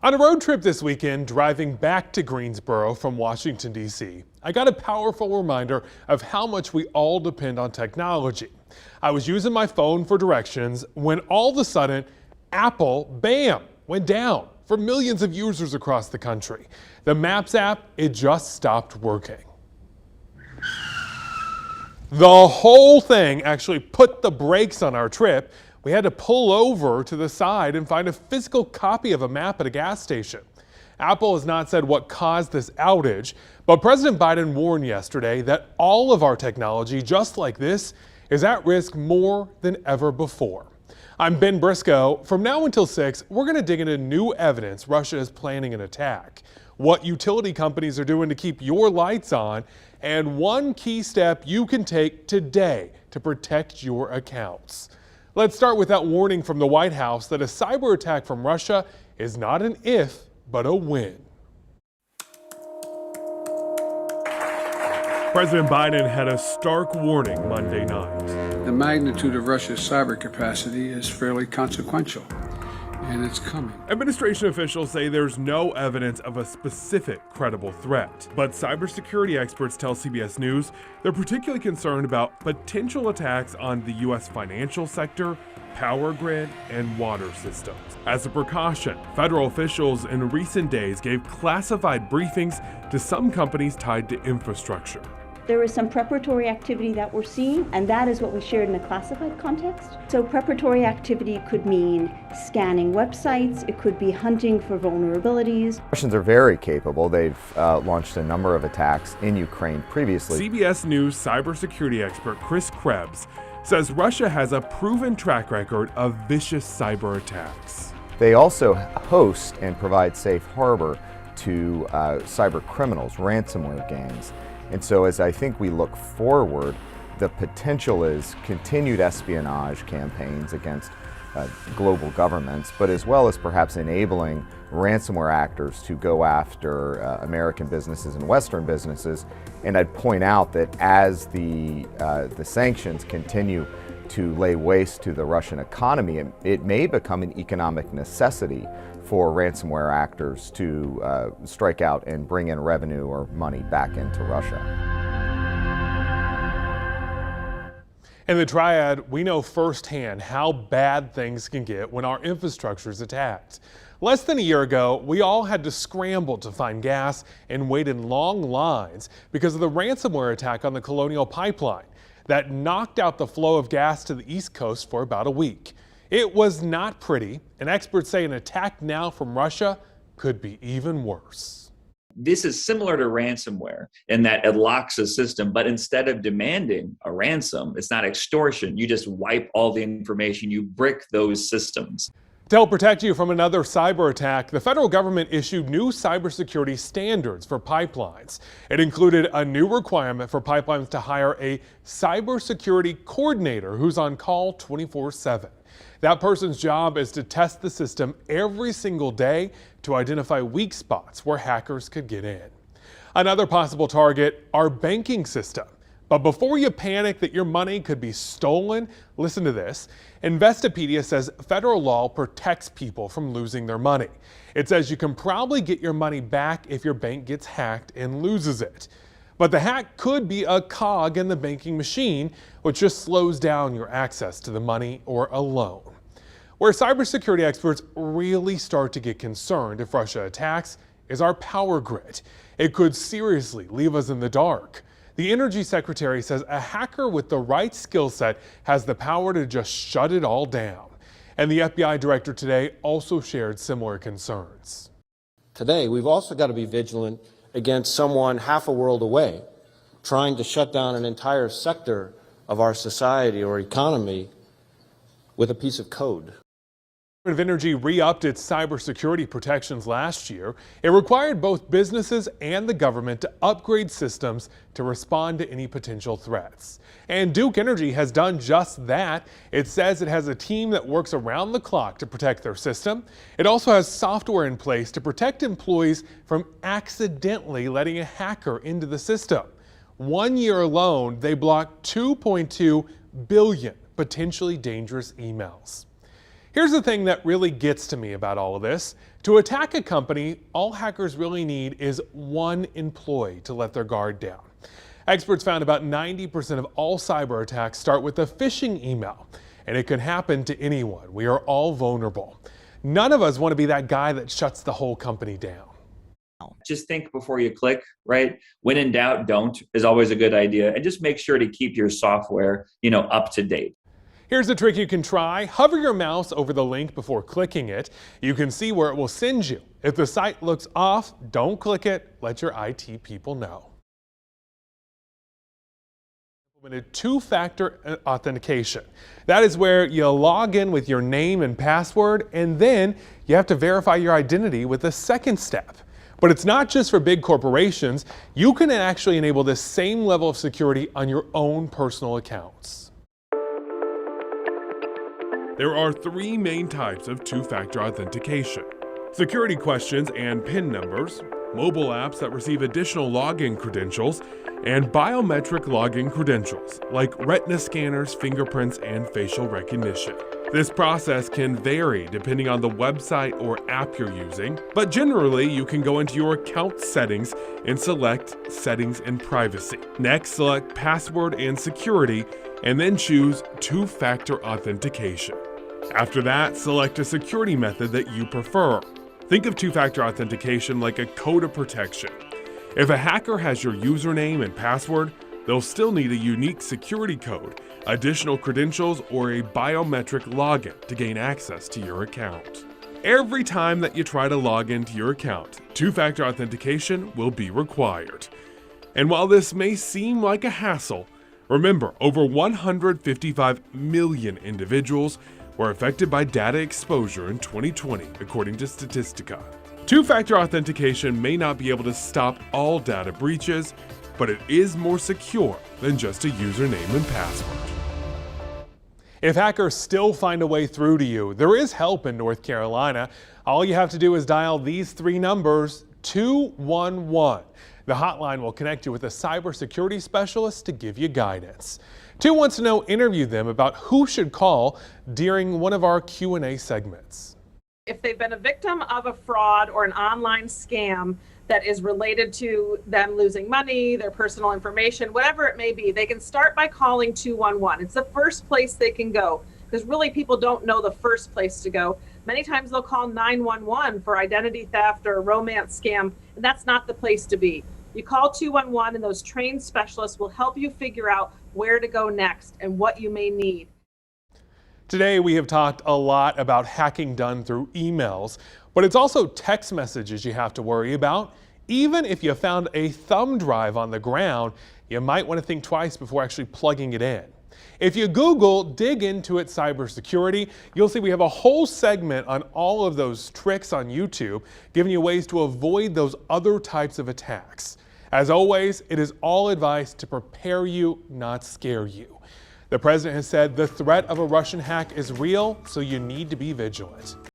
On a road trip this weekend, driving back to Greensboro from Washington, D.C., I got a powerful reminder of how much we all depend on technology. I was using my phone for directions when all of a sudden, Apple, bam, went down for millions of users across the country. The Maps app, it just stopped working. The whole thing actually put the brakes on our trip. We had to pull over to the side and find a physical copy of a map at a gas station. Apple has not said what caused this outage, but President Biden warned yesterday that all of our technology, just like this, is at risk more than ever before. I'm Ben Briscoe. From now until 6, we're going to dig into new evidence Russia is planning an attack, what utility companies are doing to keep your lights on, and one key step you can take today to protect your accounts. Let's start with that warning from the White House that a cyber attack from Russia is not an if, but a when. President Biden had a stark warning Monday night. The magnitude of Russia's cyber capacity is fairly consequential, and it's coming. Administration officials say there's no evidence of a specific credible threat, but cybersecurity experts tell CBS News they're particularly concerned about potential attacks on the U.S. financial sector, power grid, and water systems. As a precaution, federal officials in recent days gave classified briefings to some companies tied to infrastructure. There is some preparatory activity that we're seeing, and that is what we shared in a classified context. So preparatory activity could mean scanning websites, it could be hunting for vulnerabilities. Russians are very capable. They've launched a number of attacks in Ukraine previously. CBS News cybersecurity expert Chris Krebs says Russia has a proven track record of vicious cyber attacks. They also host and provide safe harbor to cyber criminals, ransomware gangs. And so as I think we look forward, the potential is continued espionage campaigns against global governments, but as well as perhaps enabling ransomware actors to go after American businesses and Western businesses. And I'd point out that as the sanctions continue to lay waste to the Russian economy, it may become an economic necessity for ransomware actors to strike out and bring in revenue or money back into Russia. In the Triad, we know firsthand how bad things can get when our infrastructure is attacked. Less than a year ago, we all had to scramble to find gas and wait in long lines because of the ransomware attack on the Colonial Pipeline that knocked out the flow of gas to the East Coast for about a week. It was not pretty, and experts say an attack now from Russia could be even worse. This is similar to ransomware in that it locks a system, but instead of demanding a ransom, it's not extortion. You just wipe all the information, you brick those systems. To help protect you from another cyber attack, the federal government issued new cybersecurity standards for pipelines. It included a new requirement for pipelines to hire a cybersecurity coordinator who's on call 24/7. That person's job is to test the system every single day to identify weak spots where hackers could get in. Another possible target, our banking system. But before you panic that your money could be stolen, listen to this. Investopedia says federal law protects people from losing their money. It says you can probably get your money back if your bank gets hacked and loses it. But the hack could be a cog in the banking machine, which just slows down your access to the money or a loan. Where cybersecurity experts really start to get concerned if Russia attacks is our power grid. It could seriously leave us in the dark. The Energy Secretary says a hacker with the right skill set has the power to just shut it all down. And the FBI director today also shared similar concerns. Today, we've also got to be vigilant against someone half a world away trying to shut down an entire sector of our society or economy with a piece of code. The Department of Energy re-upped its cybersecurity protections last year. It required both businesses and the government to upgrade systems to respond to any potential threats. And Duke Energy has done just that. It says it has a team that works around the clock to protect their system. It also has software in place to protect employees from accidentally letting a hacker into the system. 1 year alone, they blocked 2.2 billion potentially dangerous emails. Here's the thing that really gets to me about all of this. To attack a company, all hackers really need is one employee to let their guard down. Experts found about 90% of all cyber attacks start with a phishing email, and it can happen to anyone. We are all vulnerable. None of us want to be that guy that shuts the whole company down. Just think before you click, right? When in doubt, don't is always a good idea. And just make sure to keep your software, up to date. Here's a trick you can try. Hover your mouse over the link before clicking it. You can see where it will send you. If the site looks off, don't click it. Let your IT people know. Implemented two-factor authentication. That is where you log in with your name and password, and then you have to verify your identity with a second step. But it's not just for big corporations. You can actually enable this same level of security on your own personal accounts. There are three main types of two-factor authentication: security questions and PIN numbers, mobile apps that receive additional login credentials, and biometric login credentials like retina scanners, fingerprints, and facial recognition. This process can vary depending on the website or app you're using, but generally you can go into your account settings and select Settings and Privacy. Next, select Password and Security, and then choose Two-Factor Authentication. After that, select a security method that you prefer. Think of two-factor authentication like a code of protection. If a hacker has your username and password, they'll still need a unique security code, additional credentials, or a biometric login to gain access to your account. Every time that you try to log into your account, two-factor authentication will be required. And while this may seem like a hassle, remember, over 155 million individuals were affected by data exposure in 2020, according to Statistica. Two-factor authentication may not be able to stop all data breaches, but it is more secure than just a username and password. If hackers still find a way through to you, there is help in North Carolina. All you have to do is dial these three numbers, 211. The hotline will connect you with a cybersecurity specialist to give you guidance. 2 Wants to Know interviewed them about who should call during one of our Q&A segments. If they've been a victim of a fraud or an online scam that is related to them losing money, their personal information, whatever it may be, they can start by calling 211. It's the first place they can go, because really people don't know the first place to go. Many times they'll call 911 for identity theft or a romance scam, and that's not the place to be. You call 211 and those trained specialists will help you figure out where to go next and what you may need. Today we have talked a lot about hacking done through emails, but it's also text messages you have to worry about. Even if you found a thumb drive on the ground, you might want to think twice before actually plugging it in. If you Google Dig Into It Cybersecurity, you'll see we have a whole segment on all of those tricks on YouTube, giving you ways to avoid those other types of attacks. As always, it is all advice to prepare you, not scare you. The president has said the threat of a Russian hack is real, so you need to be vigilant.